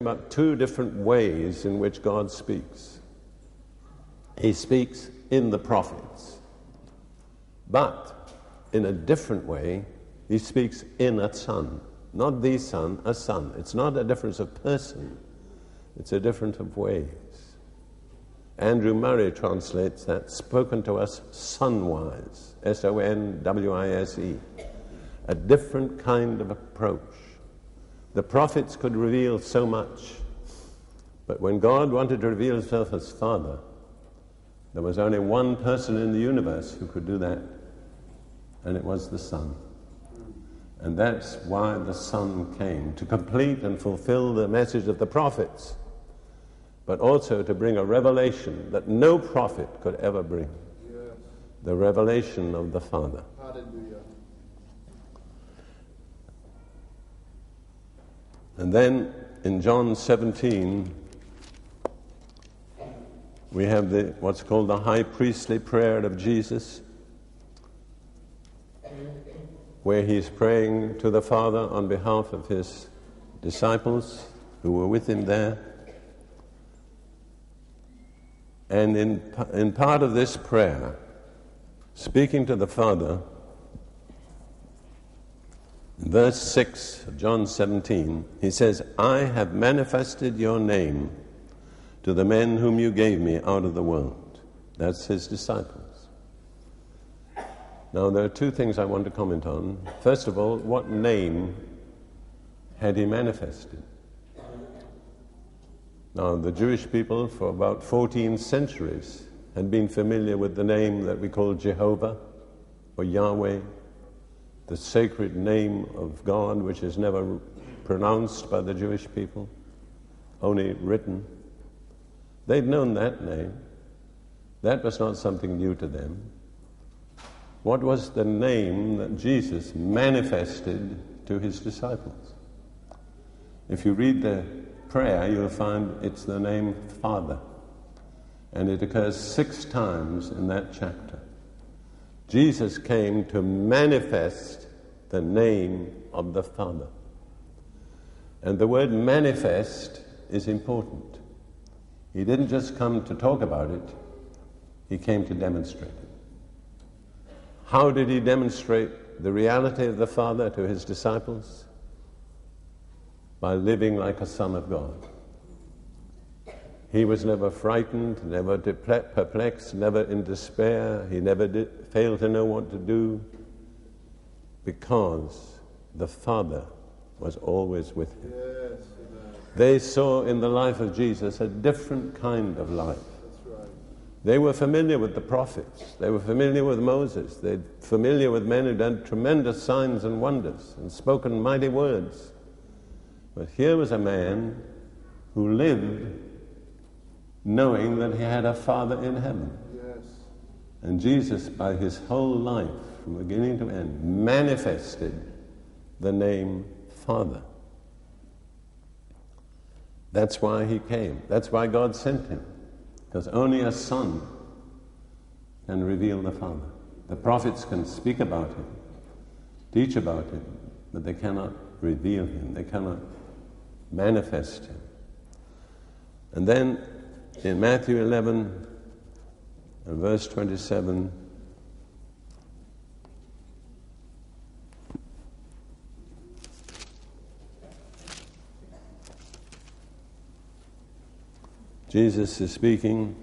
about two different ways in which God speaks. He speaks in the prophets, but in a different way, he speaks in a son. Not the son, a son. It's not a difference of person, it's a difference of ways. Andrew Murray translates that, spoken to us sonwise, S-O-N-W-I-S-E, a different kind of approach. The prophets could reveal so much, but when God wanted to reveal himself as Father, there was only one person in the universe who could do that, and it was the Son. And that's why the Son came, to complete and fulfill the message of the prophets, but also to bring a revelation that no prophet could ever bring. Yes. The revelation of the Father. Hallelujah. And then in John 17, we have what's called the high priestly prayer of Jesus, where he's praying to the Father on behalf of his disciples who were with him there. And in part of this prayer, speaking to the Father, in verse 6 of John 17, he says, "I have manifested your name to the men whom you gave me out of the world." That's his disciples. Now, there are two things I want to comment on. First of all, what name had he manifested? Now, the Jewish people for about 14 centuries had been familiar with the name that we call Jehovah or Yahweh, the sacred name of God, which is never pronounced by the Jewish people, only written. They'd known that name. That was not something new to them. What was the name that Jesus manifested to his disciples? If you read the prayer, you'll find it's the name Father. And it occurs 6 times in that chapter. Jesus came to manifest the name of the Father. And the word manifest is important. He didn't just come to talk about it, he came to demonstrate it. How did he demonstrate the reality of the Father to his disciples? By living like a son of God. He was never frightened, never perplexed, never in despair. He never failed to know what to do, because the Father was always with him. Yes, they saw in the life of Jesus a different kind of life. that's right. They were familiar with the prophets. They were familiar with Moses. They were familiar with men who done tremendous signs and wonders and spoken mighty words. But here was a man who lived knowing that he had a Father in heaven. Yes. And Jesus, by his whole life, from beginning to end, manifested the name Father. That's why he came. That's why God sent him. Because only a son can reveal the Father. The prophets can speak about him, teach about him, but they cannot reveal him. They cannot manifest him. And then in Matthew 11 and verse 27, Jesus is speaking,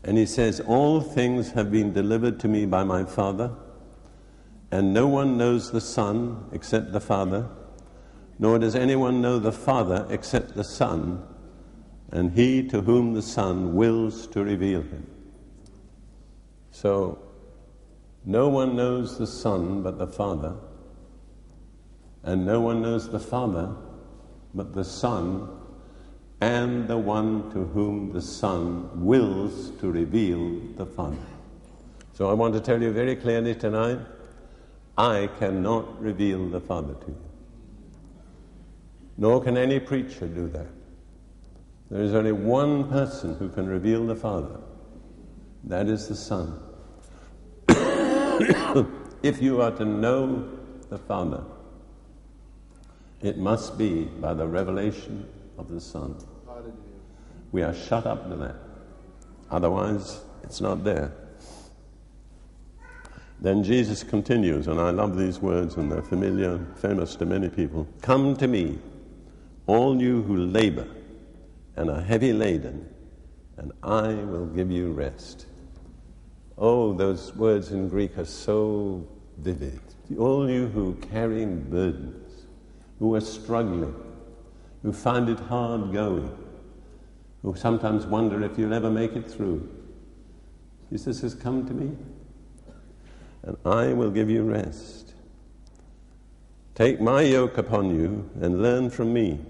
and he says, "All things have been delivered to me by my Father, and no one knows the Son except the Father, nor does anyone know the Father except the Son, and he to whom the Son wills to reveal him." So, no one knows the Son but the Father, and no one knows the Father but the Son, and the one to whom the Son wills to reveal the Father. So I want to tell you very clearly tonight, I cannot reveal the Father to you. Nor can any preacher do that. There is only one person who can reveal the Father. That is the Son. If you are to know the Father, It must be by the revelation of the Son. We are shut up to that. Otherwise, it's not there. Then Jesus continues, and I love these words, and they're familiar, famous to many people. Come to me, all you who labor and are heavy laden, and I will give you rest. Oh, those words in Greek are so vivid. All you who carry burdens, who are struggling, who find it hard going, who sometimes wonder if you'll ever make it through. Jesus says, come to me, and I will give you rest. Take my yoke upon you and learn from me,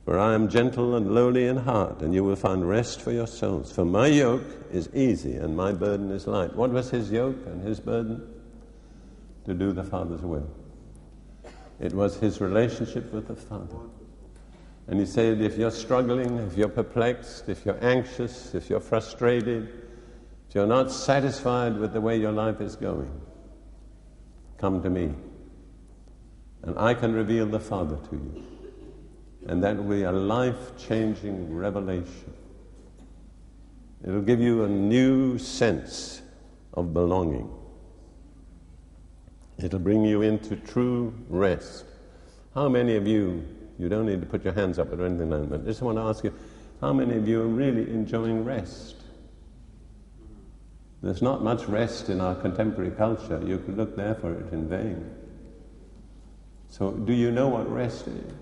for I am gentle and lowly in heart, and you will find rest for your souls. For my yoke is easy and my burden is light. What was his yoke and his burden? To do the Father's will. It was his relationship with the Father. And he said, if you're struggling, if you're perplexed, if you're anxious, if you're frustrated, if you're not satisfied with the way your life is going, come to me, and I can reveal the Father to you. And that will be a life-changing revelation. It'll give you a new sense of belonging. It'll bring you into true rest. How many of you don't need to put your hands up or anything like that, I just want to ask you, how many of you are really enjoying rest? There's not much rest in our contemporary culture. You could look there for it in vain. So do you know what rest is?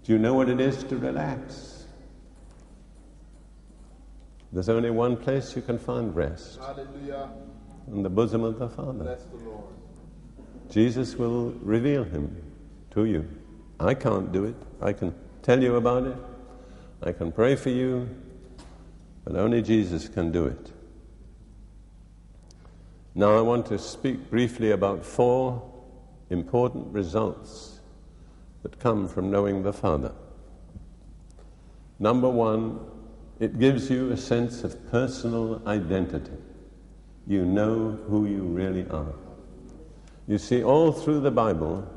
Do you know what it is to relax? There's only one place you can find rest. Hallelujah. In the bosom of the Father. Bless the Lord. Jesus will reveal him to you. I can't do it. I can tell you about it. I can pray for you. But only Jesus can do it. Now I want to speak briefly about 4 important results that come from knowing the Father. Number 1, it gives you a sense of personal identity. You know who you really are. You see, all through the Bible,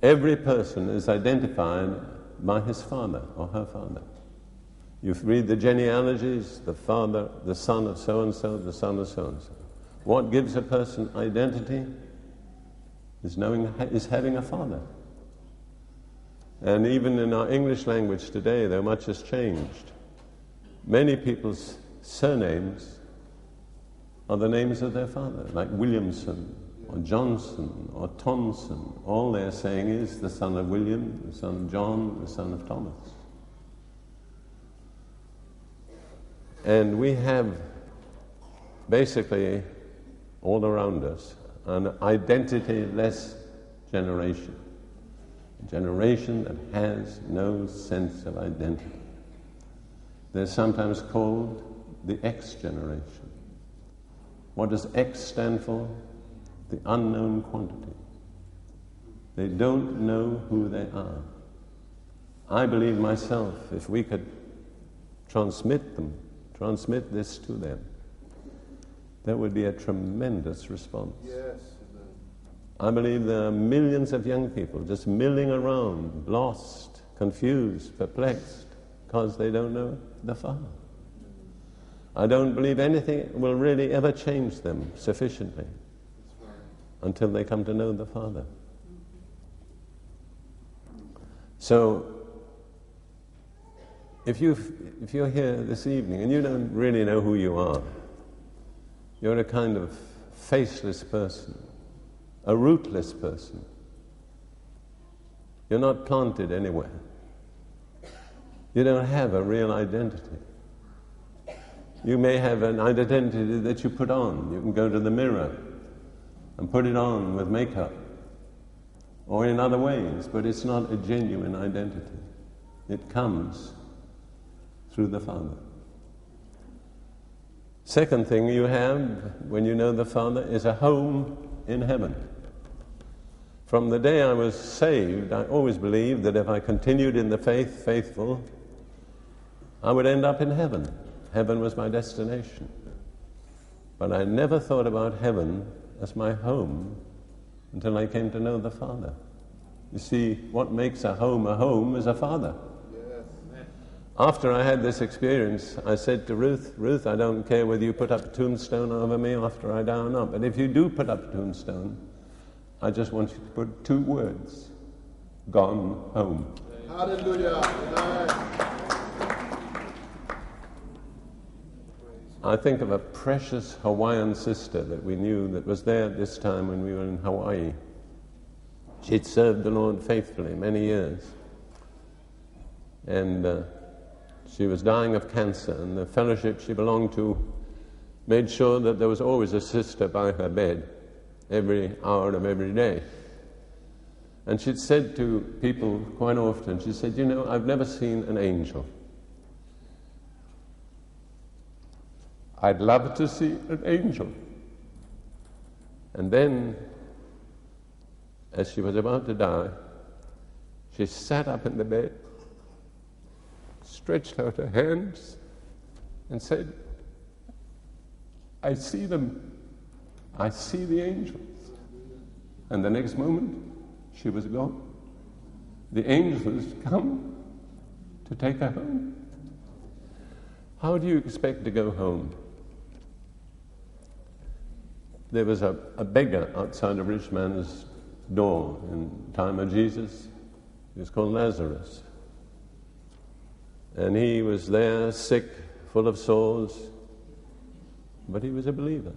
every person is identified by his father or her father. You read the genealogies, the father, the son of so-and-so, the son of so-and-so. What gives a person identity is having a father. And even in our English language today, though much has changed, many people's surnames are the names of their father, like Williamson or Johnson or Thompson. All they're saying is the son of William, the son of John, the son of Thomas. And we have basically all around us an identity-less generation. A generation that has no sense of identity. They're sometimes called the X generation. What does X stand for? The unknown quantity. They don't know who they are. I believe myself, if we could transmit this to them, there would be a tremendous response. Yes. I believe there are millions of young people just milling around, lost, confused, perplexed, because they don't know the Father. I don't believe anything will really ever change them sufficiently until they come to know the Father. So, if you're here this evening and you don't really know who you are, you're a kind of faceless person, a rootless person. You're not planted anywhere. You don't have a real identity. You may have an identity that you put on. You can go to the mirror and put it on with makeup or in other ways, but it's not a genuine identity. It comes through the Father. Second thing you have when you know the Father is a home in heaven. From the day I was saved, I always believed that if I continued in the faith, faithful, I would end up in heaven. Heaven was my destination. But I never thought about heaven as my home until I came to know the Father. You see, what makes a home is a father. After I had this experience, I said to Ruth, Ruth, I don't care whether you put up a tombstone over me after I die or not, but if you do put up a tombstone, I just want you to put 2 words: gone home. Hallelujah. I think of a precious Hawaiian sister that we knew that was there at this time when we were in Hawaii. She'd served the Lord faithfully many years. And she was dying of cancer, and the fellowship she belonged to made sure that there was always a sister by her bed every hour of every day. And she'd said to people quite often, she said, you know, I've never seen an angel. I'd love to see an angel. And then, as she was about to die, she sat up in the bed, stretched out her hands, and said, I see them. I see the angels. And the next moment, she was gone. The angels come to take her home. How do you expect to go home? There was a beggar outside a rich man's door in the time of Jesus. He was called Lazarus. And he was there, sick, full of sores, but he was a believer.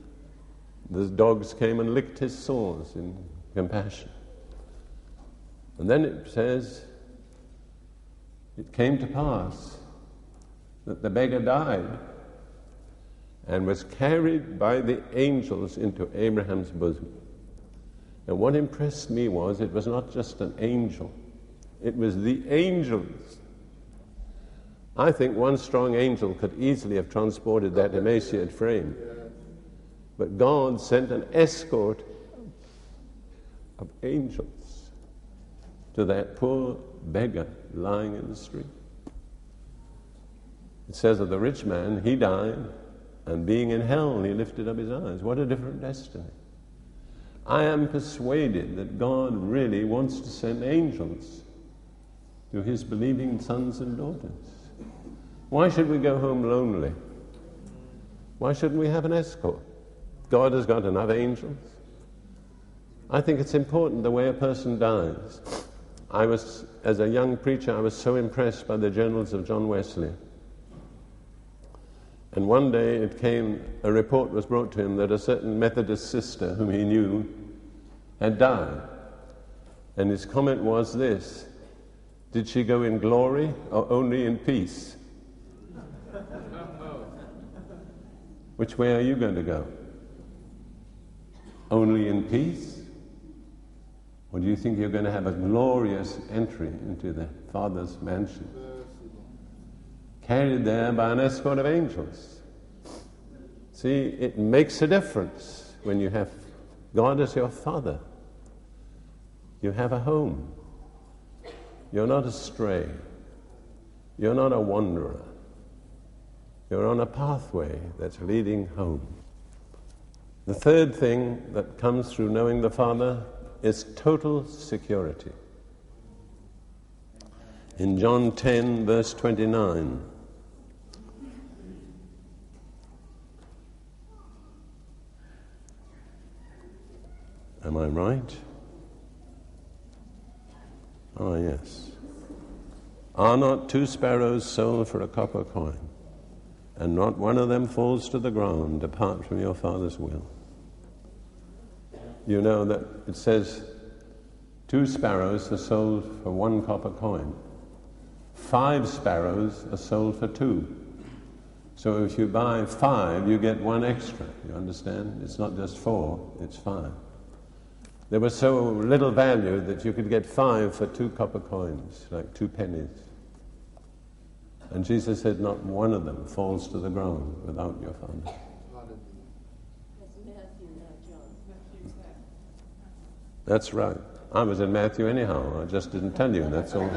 The dogs came and licked his sores in compassion. And then it says, it came to pass that the beggar died and was carried by the angels into Abraham's bosom. And what impressed me was, it was not just an angel, it was the angels. I think one strong angel could easily have transported that emaciate frame. But God sent an escort of angels to that poor beggar lying in the street. It says of the rich man, he died, and being in hell, he lifted up his eyes. What a different destiny. I am persuaded that God really wants to send angels to his believing sons and daughters. Why should we go home lonely? Why shouldn't we have an escort? God has got enough angels. I think it's important the way a person dies. As a young preacher, I was so impressed by the journals of John Wesley. And one day a report was brought to him that a certain Methodist sister whom he knew had died. And his comment was this: did she go in glory or only in peace? Which way are you going to go? Only in peace? Or do you think you're going to have a glorious entry into the Father's mansion? Carried there by an escort of angels. See, it makes a difference when you have God as your Father. You have a home. You're not astray. You're not a wanderer. You're on a pathway that's leading home. The third thing that comes through knowing the Father is total security. In John 10, verse 29, am I right? Ah, yes. Are not 2 sparrows sold for a copper coin, and not one of them falls to the ground apart from your Father's will? You know that it says 2 sparrows are sold for 1 copper coin. 5 sparrows are sold for 2. So if you buy 5, you get 1 extra. You understand? It's not just 4, it's 5. There was so little value that you could get 5 for 2 copper coins, like 2 pennies. And Jesus said not one of them falls to the ground without your Father. That's Matthew, not John. That's right. I was in Matthew anyhow. I just didn't tell you, that's all.